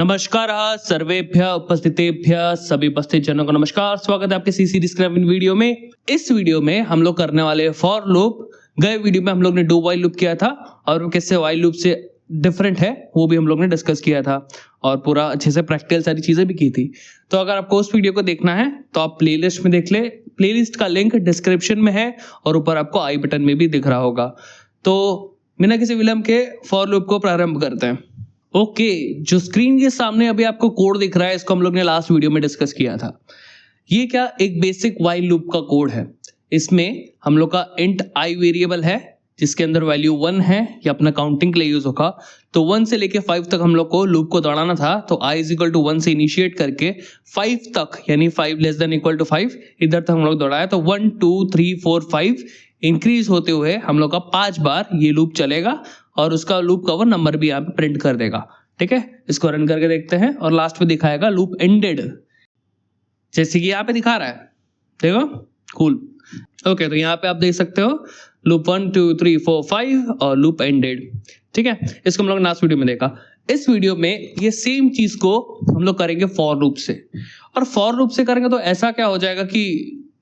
नमस्कार सर्वेभ्य उपस्थितेभ्य सभी उपस्थित जनों को नमस्कार। स्वागत है आपके सी सीरीज के नवीन वीडियो में। इस वीडियो में हम लोग करने वाले फॉर लूप। गए वीडियो में हम लोग ने डू वाइल लूप किया था और वो कैसे वाइल लूप से डिफरेंट है वो भी हम लोग ने डिस्कस किया था और पूरा अच्छे से प्रैक्टिकल सारी चीजें भी की थी। तो अगर आपको उस वीडियो को देखना है तो आप प्लेलिस्ट में देख ले। प्लेलिस्ट का लिंक डिस्क्रिप्शन में है और ऊपर आपको आई बटन में भी दिख रहा होगा। तो बिना किसी विलंब के फॉर लूप को प्रारंभ करते हैं। ओके, जो स्क्रीन के सामने अभी आपको कोड दिख रहा है इसको हम लोग ने लास्ट वीडियो में डिस्कस किया था। ये क्या एक बेसिक वाइल लूप का कोड है। इसमें हम लोग का इंट आई वेरिएबल है जिसके अंदर वैल्यू 1 है, ये अपना काउंटिंग के लिए यूज होगा। तो 1 से लेके 5 तक हम लोग को लूप को दौड़ाना था। तो i इज इक्वल टू 1 से इनिशिएट करके 5 तक यानी 5 लेस देन इक्वल टू 5 इधर तक हम लोग दौड़ाया। तो 1 2 3 4 5 इंक्रीज होते हुए हम लोग का 5 बार ये लूप चलेगा और उसका लूप का वो नंबर भी यहाँ पे प्रिंट कर देगा। ठीक है, इसको रन करके देखते हैं और लास्ट में दिखाएगा लूप एंडेड, जैसे कि यहाँ पे दिखा रहा है। देखो कूल। ओके, तो यहाँ पे आप देख सकते हो लूप 1 2 3 4 5 और लूप एंडेड। ठीक है, इसको हम लोग लास्ट वीडियो में देखा। इस वीडियो में ये सेम चीज को हम लोग करेंगे फॉर लूप से। और फॉर लूप से करेंगे तो ऐसा क्या हो जाएगा कि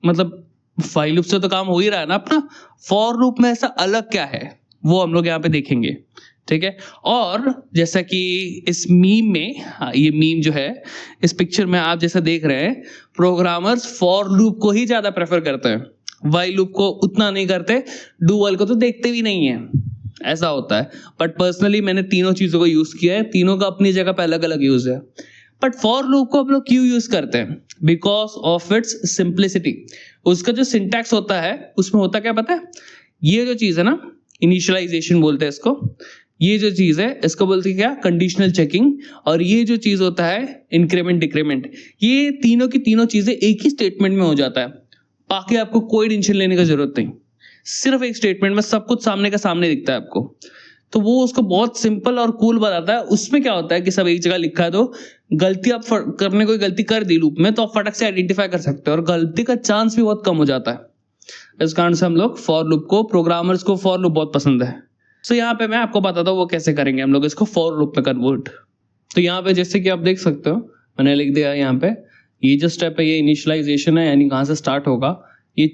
मतलब फाइल लूप से तो काम हो ही रहा है ना अपना, फॉर लूप में ऐसा अलग क्या है वो हम लोग यहाँ पे देखेंगे। ठीक है, और जैसा कि इस मीम में, ये मीम जो है इस पिक्चर में आप जैसा देख रहे हैं, प्रोग्रामर्स फॉर लूप को ही ज्यादा प्रेफर करते हैं, वाइल लूप को उतना नहीं करते, डू वाइल को तो देखते भी नहीं है, ऐसा होता है। बट पर्सनली मैंने तीनों चीजों को यूज किया है, तीनों का अपनी जगह पे अलग अलग यूज है। बट फॉर लूप को हम लोग क्यों यूज करते हैं? Because of its simplicity. उसका जो सिंटैक्स होता है उसमें होता क्या पता है? ये जो चीज है ना, इनिशियलाइजेशन बोलते हैं इसको, ये जो चीज है इसको बोलते हैं क्या? Conditional checking. और ये जो चीज होता है इंक्रीमेंट डिक्रीमेंट, ये तीनों की तीनों चीजें एक ही स्टेटमेंट में हो जाता है। बाकी आपको कोई टेंशन लेने की जरूरत नहीं, सिर्फ एक स्टेटमेंट में सब कुछ सामने का सामने दिखता है आपको। तो वो उसको बहुत सिंपल और कूल बताता है। उसमें क्या होता है कि सब एक जगह लिखा है, तो गलती आप करने कोई गलती कर दी लूप में तो आप फटक से आइडेंटिफाई कर सकते हो और गलती का चांस भी बहुत कम हो जाता है। इस कारण से हम लोग फॉर लूप को, प्रोग्रामर्स को फॉर लूप बहुत पसंद है। तो यहाँ पे मैं आपको बताता हूँ वो कैसे करेंगे हम लोग इसको फॉर लूप में कन्वर्ट। तो यहाँ पे जैसे कि आप देख सकते हो मैंने लिख दिया यहाँ पे, ये जो स्टेप है ये इनिशियलाइजेशन है, यानी कहाँ से स्टार्ट होगा। ये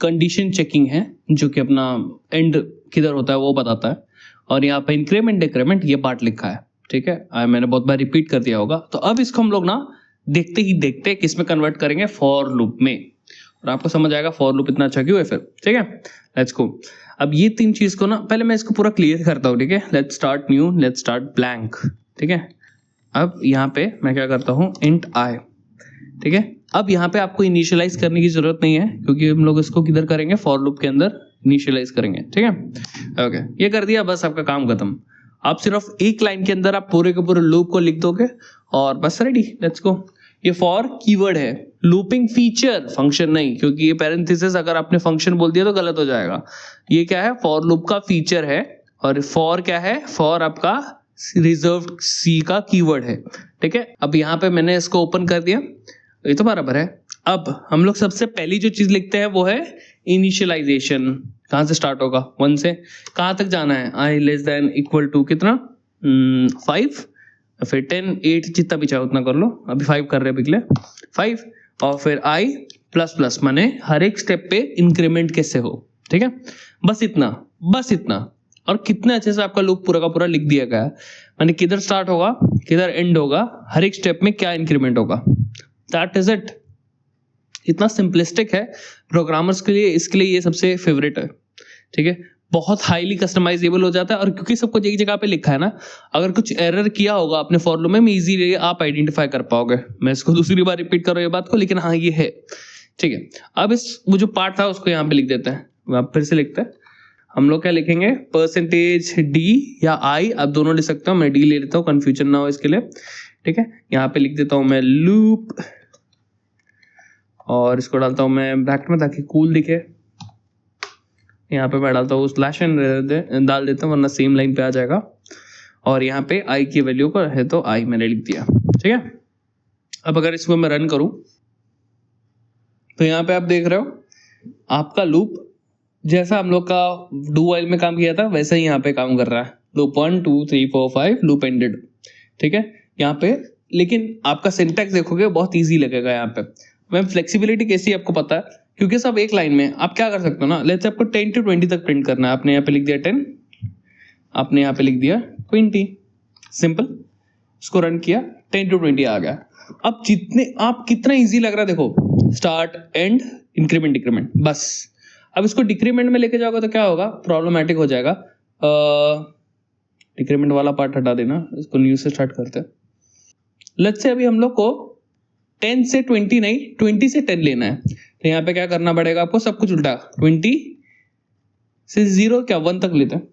कंडीशन चेकिंग है जो कि अपना एंड किधर होता है वो बताता है। और यहाँ पे इंक्रीमेंट डिक्रीमेंट ये पार्ट लिखा है। ठीक है, मैंने बहुत बार रिपीट कर दिया होगा। तो अब इसको हम लोग ना देखते ही देखते किस में कन्वर्ट करेंगे, फॉर लूप में, और आपको समझ आएगा फॉर लूप इतना अच्छा क्यों है फिर। ठीक है, लेट्स गो। अब ये तीन चीज को ना पहले मैं इसको पूरा क्लियर करता हूँ। ठीक है, let's start new, let's start blank. ठीक है, अब यहाँ पे मैं क्या करता हूँ, इंट आई। ठीक है, अब यहाँ पे आपको इनिशियलाइज करने की जरूरत नहीं है क्योंकि हम लोग इसको किधर करेंगे, फॉर लूप के अंदर इनिशियलाइज करेंगे। ठीक है, ओके, ये कर दिया, बस आपका काम खत्म। आप सिर्फ एक लाइन के अंदर आप पूरे के पूरे लूप को लिख दोगे और बस रेडी, लेट्स गो। ये फॉर कीवर्ड है, लूपिंग फीचर, फंक्शन नहीं, क्योंकि ये पैरेंथेसिस अगर आपने फंक्शन बोल दिया तो गलत हो जाएगा। ये क्या है, फॉर लूप का फीचर है। और फॉर क्या है, फॉर आपका रिजर्व्ड सी का कीवर्ड है। ठीक है, अब यहाँ पे मैंने इसको ओपन कर दिया, ये तो बराबर है। अब हम लोग सबसे पहली जो चीज लिखते हैं वो है इनिशियलाइजेशन। कहां से स्टार्ट होगा, 1 से कहां तक जाना है, आई लेस देन इक्वल टू कितना, 5, फिर 10 8 जितना भी चाहे उतना कर लो, अभी 5 कर रहे हैं पिछले 5, और फिर आई प्लस प्लस, माने हर एक स्टेप पे इंक्रीमेंट कैसे हो। ठीक है, बस इतना, बस इतना। और कितने अच्छे से आपका लूप पूरा का पूरा लिख दिया गया है, माने किधर स्टार्ट होगा किधर एंड होगा, हर एक स्टेप में क्या इंक्रीमेंट होगा। That is it. इतना सिंपलिस्टिक है प्रोग्रामर्स के लिए, इसके लिए ये सबसे फेवरेट है। ठीक है, बहुत हाईली कस्टमाइजेबल हो जाता है। और क्योंकि सब कुछ एक जगह पे लिखा है ना, अगर कुछ एरर किया होगा आपने फॉर लूप में इजीली आप आइडेंटिफाई कर पाओगे। मैं इसको दूसरी बार रिपीट कर रहा हूँ ये बात को, लेकिन हाँ ये है। ठीक है, अब इस वो जो पार्ट था उसको यहाँ पे लिख देते हैं। आप फिर से लिखते हैं, हम लोग क्या लिखेंगे, परसेंटेज डी या आई, आप दोनों लिख सकते हो, मैं डी ले लेता हूँ कंफ्यूजन ना हो इसके लिए। ठीक है, यहाँ पे लिख देता हूँ मैं लूप, और इसको डालता हूँ मैं ब्रैकेट में ताकि कूल दिखे। यहाँ पे मैं डालता हूँ स्लैश एन डाल देता हूँ वरना सेम लाइन पे आ जाएगा। और यहाँ पे आई की वैल्यू को है तो आई मैंने लिख दिया। ठीक है, अब अगर इसको मैं रन करूं तो यहाँ पे आप देख रहे हो आपका लूप जैसा हम लोग का डू वाइल में काम किया था वैसा ही यहाँ पे काम कर रहा है। Loop 1 2 3 4 5 loop ended. ठीक है, यहाँ पे, लेकिन आपका सिंटैक्स देखोगे बहुत ईजी लगेगा यहाँ पे। मैम फ्लेक्सिबिलिटी कैसी है आपको पता है, क्योंकि सब एक लाइन में आप क्या कर सकते हो ना, लेट्स से आपको 10 to 20 तक प्रिंट करना है, आपने यहाँ पे लिख दिया 10, आपने यहाँ पे लिख दिया 20, सिंपल, इसको रन किया 10 to 20 आ गया। अब जितने आप कितना इजी लग रहा है देखो, स्टार्ट एंड इंक्रीमेंट डिक्रीमेंट, बस। अब इसको डिक्रीमेंट में लेके जाओगे तो क्या होगा, प्रॉब्लमेटिक हो जाएगा। डिक्रीमेंट वाला पार्ट हटा देना, इसको न्यू से स्टार्ट करते हैं। लेट्स से अभी हम लोग को 10 से 20 नहीं, 20 से 10 लेना है, तो यहाँ पे क्या करना पड़ेगा आपको, सब कुछ उल्टा, 20 से 0 क्या 1 तक लेते हैं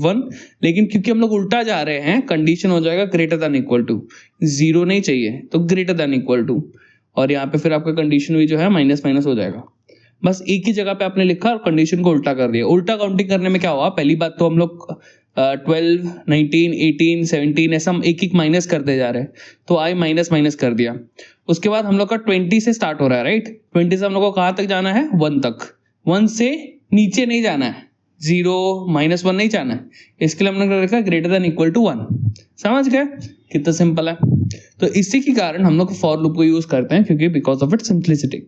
1, लेकिन क्योंकि हम लोग उल्टा जा रहे हैं, कंडीशन हो जाएगा ग्रेटर देन इक्वल टू, 0 नहीं चाहिए तो ग्रेटर देन इक्वल टू, और यहाँ पे फिर आपका कंडीशन भी जो है माइनस माइनस हो जाएगा। बस एक ही जगह पे आपने लिखा और कंडीशन को उल्टा कर दिया। उल्टा काउंटिंग करने में क्या हुआ, पहली बात तो हम लोग 12, 19, 18, 17 ऐसा हम एक एक माइनस करते जा रहे हैं, तो आई माइनस माइनस कर दिया। उसके बाद हम लोग का 20 से स्टार्ट हो रहा है, राइट, 20 से हम लोग को कहाँ तक जाना है, 1 तक, 1 से नीचे नहीं जाना है, 0 -1 नहीं जाना है, इसके लिए हमने रखा ग्रेटर देन इक्वल टू 1। समझ गए कितना सिंपल है। तो इसी के कारण हम लोग फॉर लूप को यूज करते हैं, क्योंकि because of it simplicity.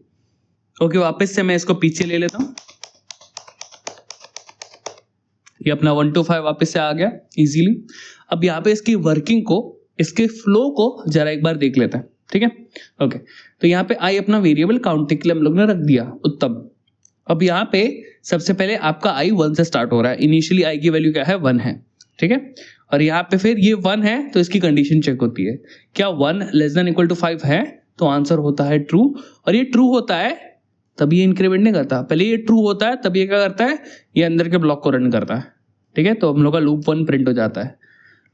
Okay, वापस से मैं इसको पीछे ले लेता हूं, ये अपना 1 to 5 वापस से आ गया इजीली। अब यहाँ पे इसकी वर्किंग को, इसके फ्लो को जरा एक बार देख लेते हैं, ठीक है। ओके, तो यहाँ पे आई अपना वेरिएबल काउंटिंग के लिए हम लोग ने रख दिया, उत्तम। अब यहाँ पे सबसे पहले आपका आई 1 से स्टार्ट हो रहा है, इनिशियली आई की वैल्यू क्या है, 1 है, ठीक है। और यहाँ पे फिर ये 1 है तो इसकी कंडीशन चेक होती है, क्या 1 लेस देन इक्वल टू 5 है, तो आंसर होता है ट्रू। और ये ट्रू होता है तब ये इंक्रीमेंट नहीं करता, पहले ये ट्रू होता है तब ये क्या करता है, ये अंदर के ब्लॉक को रन करता है, ठीक है। तो हम लोग का लूप 1 प्रिंट हो जाता है।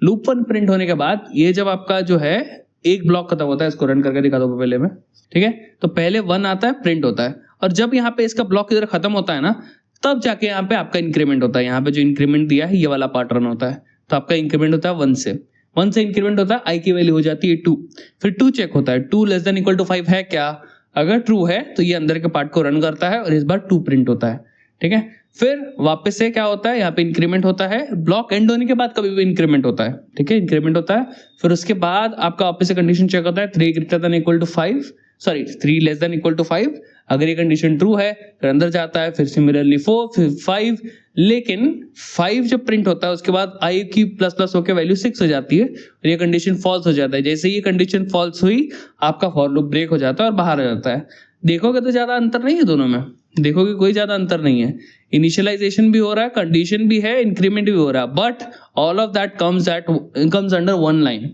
लूप 1 प्रिंट होने के बाद ये जब आपका जो है एक ब्लॉक खत्म होता है, इसको रन करके दिखा दो पहले में, ठीक है। तो पहले 1 आता है, प्रिंट होता है, और जब यहाँ पे इसका ब्लॉक इधर खत्म होता है ना, तब जाके यहाँ पे आपका इंक्रीमेंट होता है। यहाँ पे जो इंक्रीमेंट दिया है ये वाला पार्ट रन होता है, तो आपका इंक्रीमेंट होता है 1 से इंक्रीमेंट होता है, आई की वैल्यू हो जाती है 2, फिर 2 चेक होता है, 2 लेस देन इक्वल टू 5 है क्या, अगर ट्रू है तो ये अंदर के पार्ट को रन करता है और इस बार 2 प्रिंट होता है, ठीक है। फिर वापस से क्या होता है, यहाँ पे इंक्रीमेंट होता है, ब्लॉक एंड होने के बाद कभी भी इंक्रीमेंट होता है, ठीक है, इंक्रीमेंट होता है। फिर उसके बाद आपका वापस से कंडीशन चेक होता है, 3 greater than equal to 5, sorry 3 less than equal to 5, अगर ये कंडीशन ट्रू है फिर अंदर जाता है, फिर सिमिलरली 4, फिर 5, लेकिन 5 जब प्रिंट होता है उसके बाद आई की प्लस प्लस होकर वैल्यू 6 हो जाती है और ये कंडीशन फॉल्स हो जाता है। जैसे ये कंडीशन फॉल्स हुई आपका फॉर लूप ब्रेक हो जाता है और बाहर आ जाता है। देखोगे तो ज्यादा अंतर नहीं है दोनों में, देखोगे कोई ज्यादा अंतर नहीं है, इनिशियलाइजेशन भी हो रहा है, कंडीशन भी है, इंक्रीमेंट भी हो रहा है, but all of that comes under one line,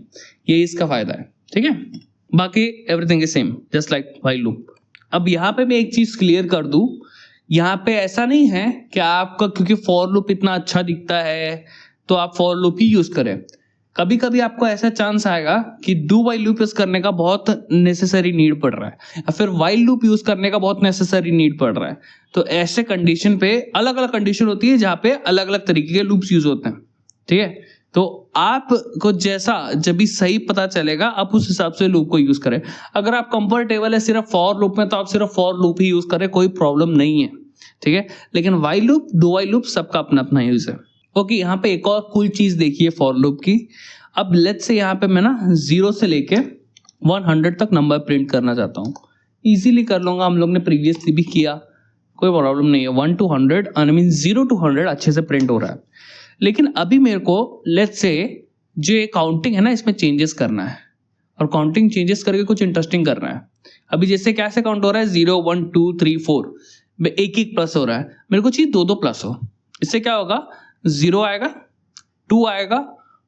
ये इसका फायदा है, ठीक है। बाकी everything is same just like while loop. अब यहाँ पे मैं एक चीज क्लियर कर दूं, यहाँ पे ऐसा नहीं है कि आपका क्योंकि फॉर लूप इतना अच्छा दिखता है तो आप फॉर लूप ही यूज करें। कभी कभी आपको ऐसा चांस आएगा कि डू वाइल लूप यूज करने का बहुत नेसेसरी नीड पड़ रहा है, या फिर वाइल लूप यूज करने का बहुत नेसेसरी नीड पड़ रहा है। तो ऐसे कंडीशन पे अलग अलग कंडीशन होती है जहाँ पे अलग अलग तरीके के लूप्स यूज होते हैं, ठीक है। तो आपको जैसा जब भी सही पता चलेगा आप उस हिसाब से लूप को यूज करें। अगर आप कंफर्टेबल है सिर्फ फॉर लूप में तो आप सिर्फ फॉर लूप ही यूज करें, कोई प्रॉब्लम नहीं है, ठीक है। लेकिन while loop, do while loop सबका अपना अपना यूज है। ओके, यहाँ पे एक और कूल चीज देखिए फॉर लूप की। अब लेट्स से यहाँ पे मैं ना 0 से लेके 100 तक नंबर प्रिंट करना चाहता हूँ, इजीली कर लूंगा, हम लोग ने प्रीवियसली भी किया, कोई प्रॉब्लम नहीं है। 1 to 100 आई मीन 0 to 100 अच्छे से प्रिंट हो रहा है। लेकिन अभी मेरे को लेट्स से जो ये काउंटिंग है ना इसमें चेंजेस करना है, और काउंटिंग चेंजेस करके कुछ इंटरेस्टिंग करना है। अभी जैसे कैसे काउंट हो रहा है 0 1 2 3 4 में एक एक प्लस हो रहा है, मेरे को चाहिए 2 2 प्लस हो। इससे क्या होगा, 0 आएगा, 2 आएगा,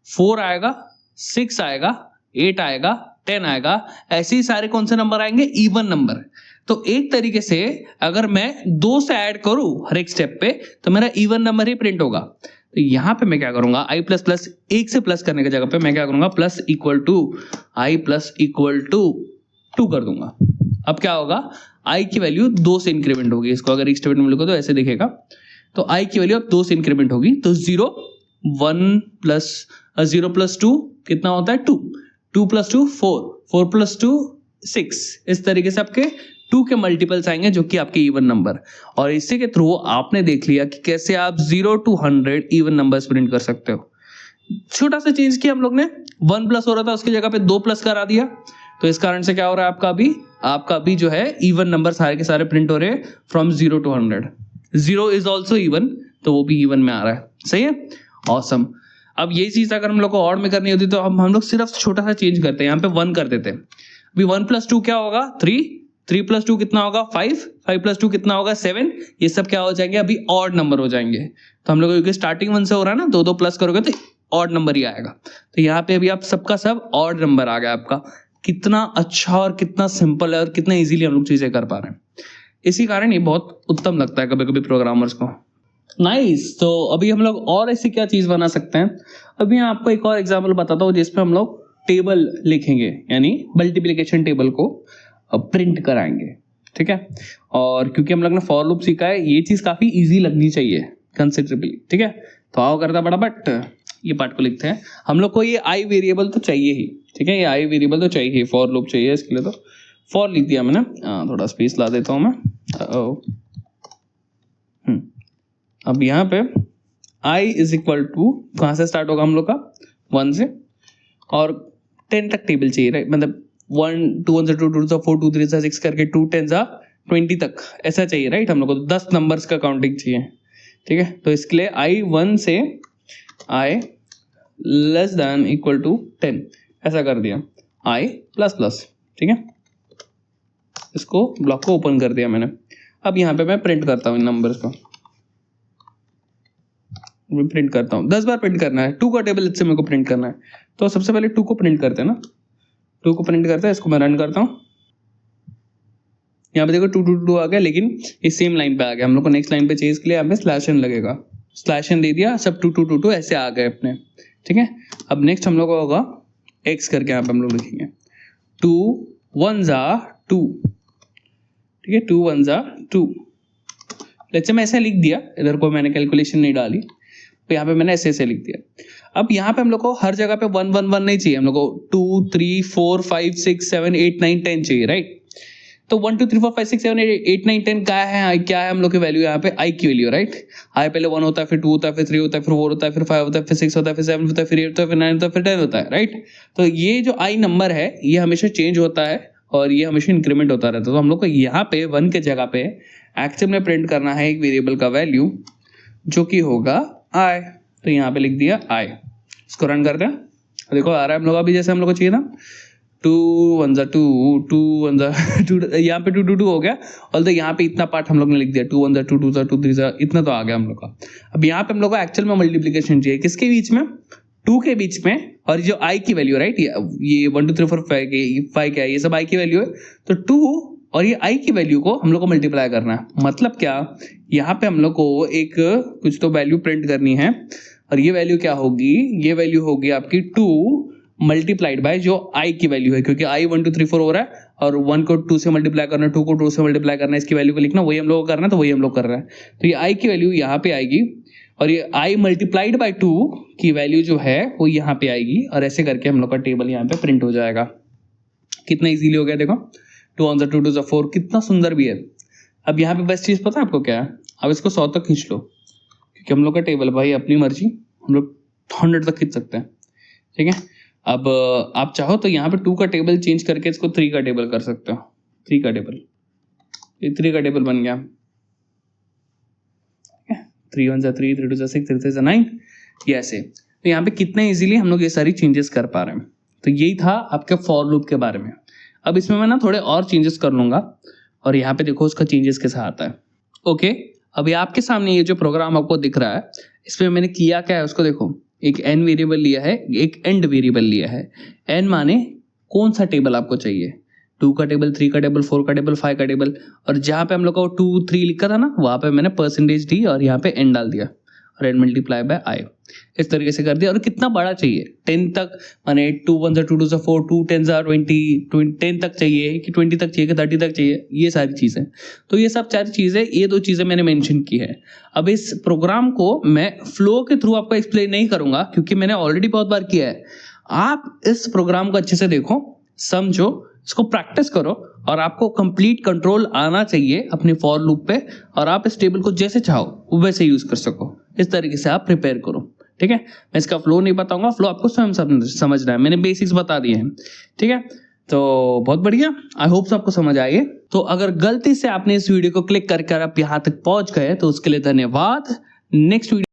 4 आएगा, 6 आएगा, 8 आएगा, 10 आएगा, ऐसे ही सारे कौन से नंबर आएंगे, इवन नंबर। तो एक तरीके से अगर मैं 2 से ऐड करूं हर एक स्टेप पे तो मेरा इवन नंबर ही प्रिंट होगा। तो यहां पे मैं क्या करूंगा, आई प्लस प्लस 1 से प्लस करने की जगह पे मैं क्या करूंगा, plus equal to I plus equal to 2 कर दूंगा। अब क्या होगा, आई की वैल्यू 2 से इंक्रीमेंट होगी। इसको अगर एक स्टेटमेंट में लिखो तो ऐसे दिखेगा, तो आई की वैल्यू अब 2 से इंक्रीमेंट होगी। तो 0 1 प्लस 0 प्लस 2 कितना होता है 2, 2 प्लस 2 4, 4 प्लस 2 6, इस तरीके से आपके 2 के मल्टीपल्स आएंगे जो कि आपके इवन नंबर। और इसी के थ्रू आपने देख लिया कि कैसे आप 0 to 100 इवन नंबर्स प्रिंट कर सकते हो। छोटा सा चेंज किया हम लोग ने, 1 प्लस हो रहा था उसकी जगह पे 2 प्लस करा दिया, तो इस कारण से क्या हो रहा है आपका अभी जो है इवन नंबर सारे के सारे प्रिंट हो रहे हैं from 0 to 100। 0 is also even, तो वो भी इवन में आ रहा है। सही है, ऑसम। अब यही चीज अगर हम लोग को ऑड में करनी होती तो हम लोग सिर्फ छोटा सा चेंज करते हैं, यहाँ पे 1 कर देते हैं। अभी 1 + 2 क्या होगा, 3, 3 + 2 कितना होगा, 5, 5 + 2 कितना होगा, 7। ये सब क्या हो जाएंगे, अभी ऑड नंबर हो जाएंगे। तो हम लोग क्योंकि स्टार्टिंग 1 से हो रहा है ना, 2 प्लस करोगे तो ऑड नंबर ही आएगा। तो यहाँ पे अभी आप सबका सब ऑड नंबर आ गया आपका। कितना अच्छा और कितना सिंपल है और कितना इजीली हम लोग चीजें कर पा रहे हैं। इसी कारण ये बहुत उत्तम लगता है कभी कभी प्रोग्रामर्स को। नाइस। तो अभी हम लोग और ऐसी क्या चीज बना सकते हैं, अभी मैं आपको एक और एग्जांपल बताता हूँ जिसपे हम लोग टेबल लिखेंगे, यानी मल्टीप्लिकेशन टेबल को प्रिंट कराएंगे। ठीक है, और क्योंकि हम लोग ने फॉर लूप सीखा है, ये चीज काफी इजी लगनी चाहिए कंसिडरेबली। ठीक है, तो आओ करता फटाफट ये पार्ट को लिखते हैं। हम लोग को ये आई वेरिएबल तो चाहिए ही। ठीक है, ये आई वेरिएबल तो चाहिए, फॉर लूप चाहिए, इसके लिए तो फॉर लिख दिया मैंने। थोड़ा स्पेस ला देता हूँ मैं। अब यहाँ पे i इज इक्वल टू कहाँ से स्टार्ट होगा हम लोग का, 1 से, और 10 तक टेबल चाहिए, राइट। मतलब 1 2 1 2 2 4 2 3 6 करके 2 10 20 तक ऐसा चाहिए, राइट। हम लोग को 10 नंबर्स का काउंटिंग चाहिए। ठीक है, तो इसके लिए i 1 से i less than equal to 10 ऐसा कर दिया, i प्लस प्लस। ठीक है, इसको ब्लॉक को ओपन कर दिया मैंने। अब यहाँ पे मैं प्रिंट करता हूँ इन नंबर्स को, प्रिंट करता हूँ। 10 बार प्रिंट करना है, 2 का टेबल इससे मेरे को प्रिंट करना है। तो सबसे पहले 2 को प्रिंट करते हैं ना, 2 को प्रिंट करते हैं। इसको मैं रन करता हूँ। यहाँ पे देखो 2 2 2 आ गया, लेकिन इस सेम लाइन पे आ गया। हम लोग को नेक्स्ट लाइन पे चेंज के लिए यहाँ पे /n लगेगा। /n दे दिया, सब 2 2 2 2 ऐसे आ गए अपने। ठीक है, अब नेक्स्ट हम लोग को होगा x करके, यहाँ पे हम लोग लिखेंगे 2 1 2। ठीक है, 2 1 2। लेट्स से मैं ऐसे लिख दिया, इधर को मैंने कैलकुलेशन नहीं डाली, तो यहाँ पे मैंने ऐसे लिख दिया। अब यहाँ पे हम लोग को हर जगह पे 1 1 1 नहीं चाहिए, हम लोग को 2 3 4 5 6 7 8 9 10 चाहिए, राइट। तो 1 2 3 4 5 6 7 8 9 10 क्या है हम लोग की वैल्यू, यहाँ पे i की वैल्यू, राइट। i पहले 1 होता है, फिर 2 होता है, फिर 3 होता है, फिर 4 होता है, फिर 5 होता है, फिर 6 होता है, फिर 7 होता है, फिर 8 होता है, फिर 9 होता है, फिर 10 होता है, राइट। तो ये जो i नंबर है ये हमेशा चेंज होता है और ये हमेशा इंक्रीमेंट होता रहता है। तो हम लोग को यहाँ पे 1 के जगह पे एक्चुअल में प्रिंट करना है एक वेरिएबल का वैल्यू जो कि होगा i। तो यहाँ पे लिख दिया i। इसको रन करते हैं, देखो आ रहा है हम लोग अभी जैसे हम लोग को चाहिए था। 2 1 2 2 1 2, यहाँ पे 2 2 2 हो गया। और तो यहाँ पे इतना पार्ट हम लोग ने लिख दिया, 2 1 2 2 2 3 इतना तो आ गया हम लोग का। अब यहाँ पे हम लोग को एक्चुअल में मल्टीप्लीकेशन चाहिए, किसके बीच में, 2 के बीच में, और जो i की वैल्यू, राइट। ये 1 2 3 4 5 क्या है, ये सब i की वैल्यू है। तो 2 और ये i की वैल्यू को हम लोग को मल्टीप्लाई करना है। मतलब क्या, यहाँ पे हम लोग को एक कुछ तो वैल्यू प्रिंट करनी है, और ये वैल्यू क्या होगी, ये वैल्यू होगी आपकी 2 मल्टीप्लाइड बाय जो i की वैल्यू है, क्योंकि i 1 2 3 4 हो रहा है और 1 को 2 से मल्टीप्लाई करना है, 2 को 2 से मल्टीप्लाई करना है, इसकी वैल्यू को लिखना, वही हम लोग को करना है, तो वही हम लोग कर रहे हैं। तो ये i की वैल्यू यहाँ पे आएगी और ये i मल्टीप्लाइड बाय 2 की वैल्यू जो है वो यहाँ पे आएगी, और ऐसे करके हम लोग का टेबल यहाँ पे प्रिंट हो जाएगा। कितना इजीली हो गया देखो, 2 1 2 2 4, कितना सुंदर भी है। अब यहाँ पे बेस्ट चीज पता है आपको क्या है, अब इसको 100 तक खींच लो, क्योंकि हम लोग का टेबल भाई अपनी मर्जी, हम लोग 100 तक खींच सकते हैं। ठीक है, अब आप चाहो तो यहाँ पे 2 का टेबल चेंज करके इसको 3 का टेबल कर सकते हो। 3 का टेबल, ये 3 का टेबल बन गया। 3 1 3 3 2 6 3 3 9, ये ऐसे। तो यहाँ पे कितना इजीली हम लोग ये सारी चेंजेस कर पा रहे हैं। तो यही था आपके फॉर लूप के बारे में। अब इसमें मैं ना थोड़े और चेंजेस कर लूंगा, और यहाँ पे देखो उसका चेंजेस कैसा आता है। ओके, अभी आपके सामने ये जो प्रोग्राम आपको दिख रहा है, इसमें मैंने किया क्या है उसको देखो। एक n वेरिएबल लिया है, एक एंड वेरिएबल लिया है। n माने कौन सा टेबल आपको चाहिए, 2 का टेबल, 3 का टेबल, 4 का टेबल, 5 का टेबल। और जहाँ पे हम लोग को 2 3 लिखा था ना, वहाँ पे मैंने % और यहाँ पे n डाल दिया, और n मल्टीप्लाई बाय i, इस तरीके से कर दिया। और कितना बड़ा चाहिए, 10 तक, माने 2 1 2 2 4 2 10 20 10 तक चाहिए कि 20 तक चाहिए कि 30 तक चाहिए, ये सारी चीज़ें। तो ये सब 4 चीज़ें, ये 2 चीज़ें मैंने मेंशन की है। अब इस प्रोग्राम को मैं फ्लो के थ्रू आपको एक्सप्लेन नहीं करूंगा, क्योंकि मैंने ऑलरेडी बहुत बार किया है। आप इस प्रोग्राम को अच्छे से देखो, समझो, इसको प्रैक्टिस करो, और आपको कंप्लीट कंट्रोल आना चाहिए अपने फॉर लूप पे, और आप इस टेबल को जैसे चाहो वैसे यूज कर सको। इस तरीके से आप प्रिपेयर करो। ठीक है, मैं इसका फ्लो नहीं बताऊंगा, फ्लो आपको स्वयं समझना है, मैंने बेसिक्स बता दिए हैं। ठीक है, तो बहुत बढ़िया, आई होप आपको समझ आए। तो अगर गलती से आपने इस वीडियो को क्लिक करके आप यहाँ तक पहुंच गए तो उसके लिए धन्यवाद। Next video